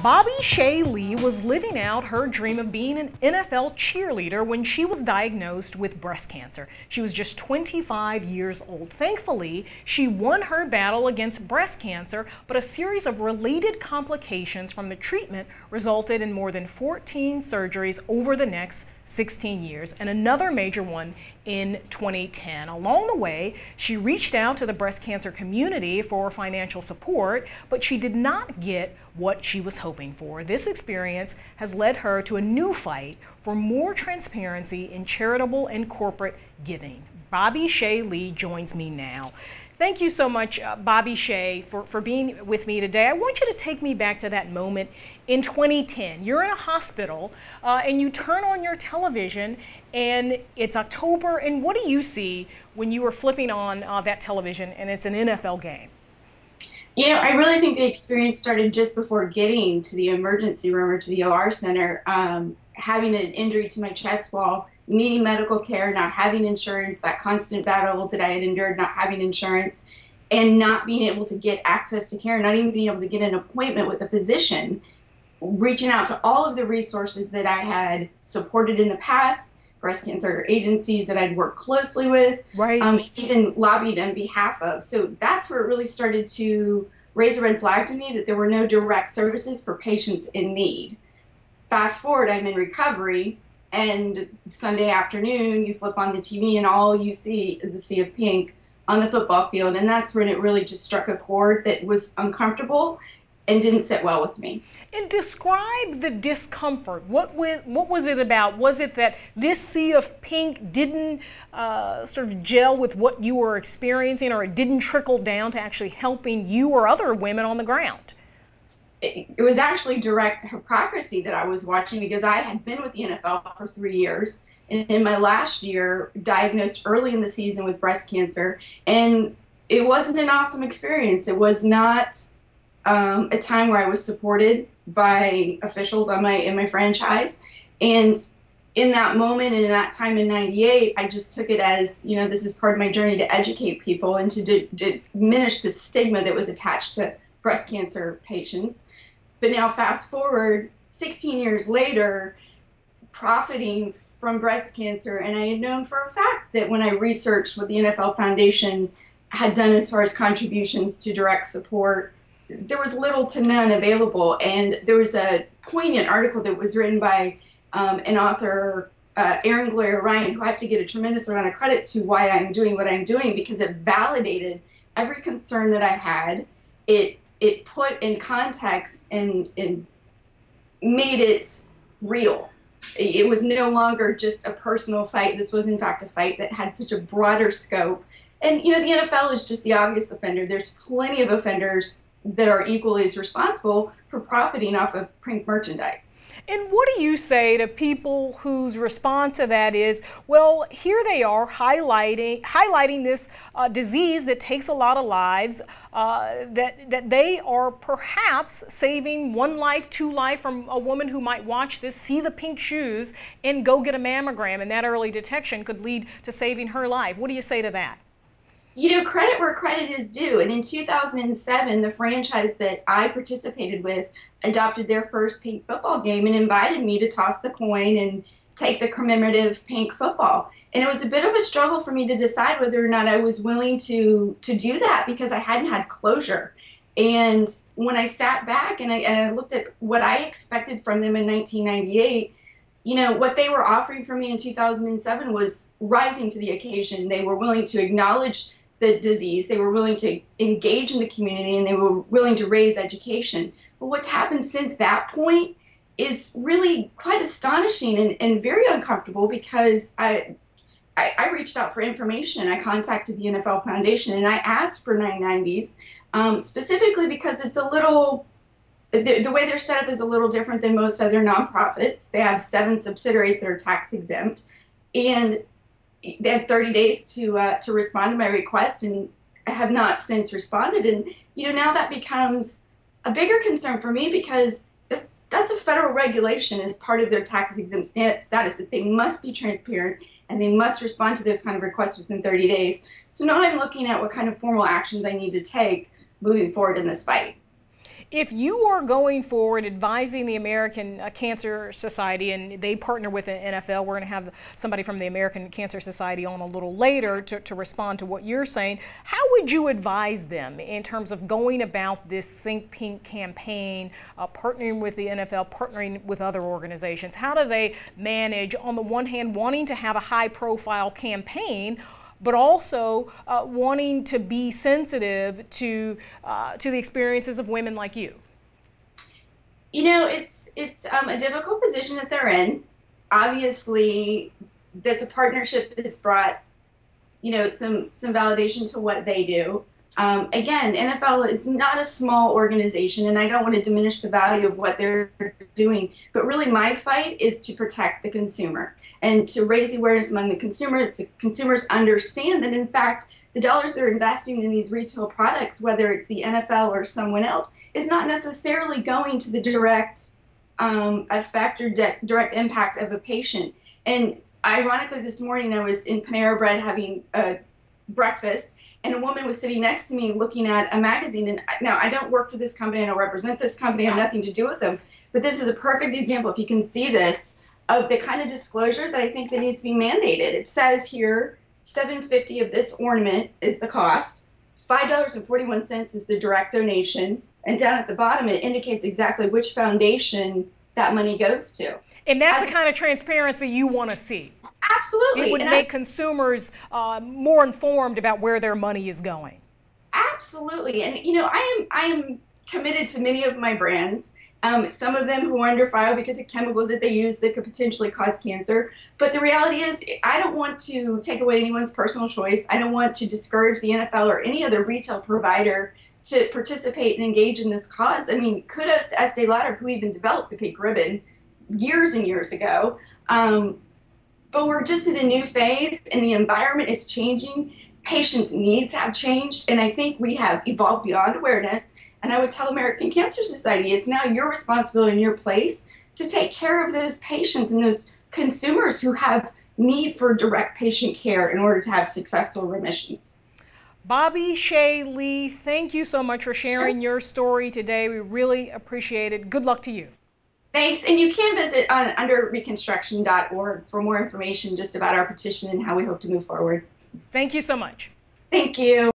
Bobbie Shay Lee was living out her dream of being an NFL cheerleader when she was diagnosed with breast cancer. She was just 25 years old. Thankfully, she won her battle against breast cancer, but a series of related complications from the treatment resulted in more than 14 surgeries over the next 16 years, and another major one in 2010. Along the way, she reached out to the breast cancer community for financial support, but she did not get what she was hoping for. This experience has led her to a new fight for more transparency in charitable and corporate giving. Bobbie Shay Lee joins me now. Thank you so much, Bobbie Shay, for being with me today. I want you to take me back to that moment in 2010. You're in a hospital and you turn on your television and it's October, and what do you see when you are flipping on that television and it's an NFL game? You know, I really think the experience started just before getting to the emergency room or to the OR center, having an injury to my chest wall, needing medical care, not having insurance, that constant battle that I had endured, not having insurance, and not being able to get access to care, not even being able to get an appointment with a physician, reaching out to all of the resources that I had supported in the past, breast cancer agencies that I'd worked closely with, right. Even lobbied on behalf of. So that's where it really started to raise a red flag to me that there were no direct services for patients in need. Fast forward, I'm in recovery, and Sunday afternoon, you flip on the TV and all you see is a sea of pink on the football field. And that's when it really just struck a chord that was uncomfortable and didn't sit well with me. And describe the discomfort. What was it about? Was it that this sea of pink didn't sort of gel with what you were experiencing, or it didn't trickle down to actually helping you or other women on the ground? It was actually direct hypocrisy that I was watching, because I had been with the NFL for 3 years, and in my last year, diagnosed early in the season with breast cancer, and it wasn't an awesome experience. It was not a time where I was supported by officials in my franchise, and in that moment and in that time in '98, I just took it as, you know, this is part of my journey to educate people and to diminish the stigma that was attached to breast cancer patients. But now fast forward 16 years later, profiting from breast cancer, and I had known for a fact that when I researched what the NFL Foundation had done as far as contributions to direct support, there was little to none available. And there was a poignant article that was written by an author, Aaron Gloria Ryan, who I have to get a tremendous amount of credit to why I'm doing what I'm doing, because it validated every concern that I had. It put in context and made it real. It was no longer just a personal fight. This was in fact a fight that had such a broader scope. And you know, the NFL is just the obvious offender. There's plenty of offenders that are equally as responsible for profiting off of print merchandise. And what do you say to people whose response to that is, well, here they are highlighting this disease that takes a lot of lives, that they are perhaps saving one life, two life from a woman who might watch this, see the pink shoes, and go get a mammogram, and that early detection could lead to saving her life. What do you say to that? You know, credit where credit is due. And in 2007, the franchise that I participated with adopted their first pink football game and invited me to toss the coin and take the commemorative pink football. And it was a bit of a struggle for me to decide whether or not I was willing to do that, because I hadn't had closure. And when I sat back and I looked at what I expected from them in 1998, you know, what they were offering for me in 2007 was rising to the occasion. They were willing to acknowledge the disease, they were willing to engage in the community, and they were willing to raise education. But what's happened since that point is really quite astonishing and very uncomfortable, because I reached out for information. I contacted the NFL Foundation and I asked for 990s, specifically because it's a little, the way they're set up is a little different than most other nonprofits. They have 7 subsidiaries that are tax exempt, and they had 30 days to respond to my request, and I have not since responded. And you know, now that becomes a bigger concern for me, because that's a federal regulation as part of their tax exempt status, that they must be transparent and they must respond to those kind of requests within 30 days. So now I'm looking at what kind of formal actions I need to take moving forward in this fight. If you are going forward advising the American Cancer Society, and they partner with the NFL, we're going to have somebody from the American Cancer Society on a little later to respond to what you're saying. How would you advise them in terms of going about this Think Pink campaign, partnering with the NFL, partnering with other organizations? How do they manage, on the one hand, wanting to have a high-profile campaign, but also wanting to be sensitive to the experiences of women like you? You know, it's a difficult position that they're in. Obviously, that's a partnership that's brought, you know, some validation to what they do. Again, NFL is not a small organization, and I don't want to diminish the value of what they're doing, but really my fight is to protect the consumer and to raise awareness among the consumers, so consumers understand that, in fact, the dollars they're investing in these retail products, whether it's the NFL or someone else, is not necessarily going to the direct effect or direct impact of a patient. And ironically, this morning I was in Panera Bread having breakfast, and a woman was sitting next to me looking at a magazine. And now, I don't work for this company, I don't represent this company, I have nothing to do with them, but this is a perfect example, if you can see this, of the kind of disclosure that I think that needs to be mandated. It says here, $7.50 of this ornament is the cost, $5.41 is the direct donation, and down at the bottom it indicates exactly which foundation that money goes to. And that's the kind of transparency you want to see. Absolutely. It would make consumers more informed about where their money is going. Absolutely. And you know, I am committed to many of my brands. Some of them who are under fire because of chemicals that they use that could potentially cause cancer. But the reality is, I don't want to take away anyone's personal choice. I don't want to discourage the NFL or any other retail provider to participate and engage in this cause. I mean, kudos to Estee Lauder, who even developed the pink ribbon years and years ago. But we're just in a new phase, and the environment is changing. Patients' needs have changed, and I think we have evolved beyond awareness. And I would tell American Cancer Society, it's now your responsibility and your place to take care of those patients and those consumers who have need for direct patient care in order to have successful remissions. Bobbie Shay Lee, thank you so much for sharing your story today. We really appreciate it. Good luck to you. Thanks. And you can visit on underreconstruction.org for more information just about our petition and how we hope to move forward. Thank you so much. Thank you.